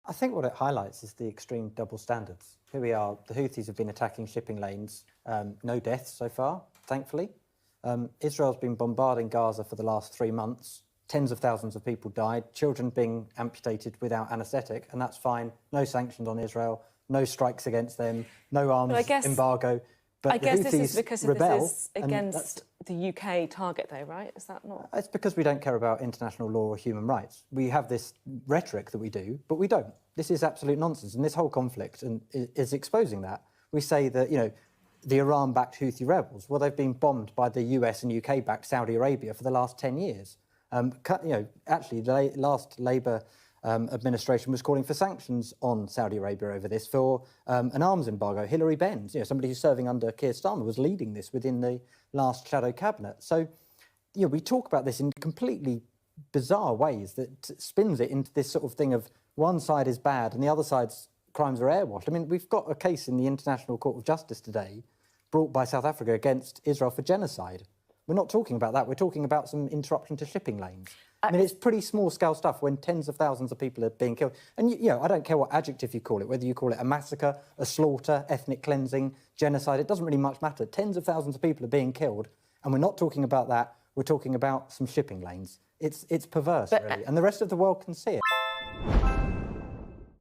I think what it highlights is the extreme double standards. Here we are, the Houthis have been attacking shipping lanes, no deaths so far, thankfully. Israel's been bombarding Gaza for the last 3 months. Tens of thousands of people died, children being amputated without anaesthetic, and that's fine. No sanctions on Israel, no strikes against them, no arms embargo. But I guess the this is Houthis because rebel, this is against the UK target, though, right? Is that not? It's because we don't care about international law or human rights. We have this rhetoric that we do, but we don't. This is absolute nonsense, and this whole conflict is exposing that. We say that, you know, the Iran-backed Houthi rebels, well, they've been bombed by the US and UK-backed Saudi Arabia for the last 10 years. Actually, the last Labour administration was calling for sanctions on Saudi Arabia over this for an arms embargo. Hilary Benz, somebody who's serving under Keir Starmer, was leading this within the last shadow cabinet. So, we talk about this in completely bizarre ways that spins it into this sort of thing of one side is bad and the other side's crimes are airwashed. I mean, we've got a case in the International Court of Justice today brought by South Africa against Israel for genocide. We're not talking about that. We're talking about some interruption to shipping lanes. I mean, it's pretty small-scale stuff when tens of thousands of people are being killed. And, I don't care what adjective you call it, whether you call it a massacre, a slaughter, ethnic cleansing, genocide, it doesn't really much matter. Tens of thousands of people are being killed, and we're not talking about that. We're talking about some shipping lanes. It's perverse, really, and the rest of the world can see it.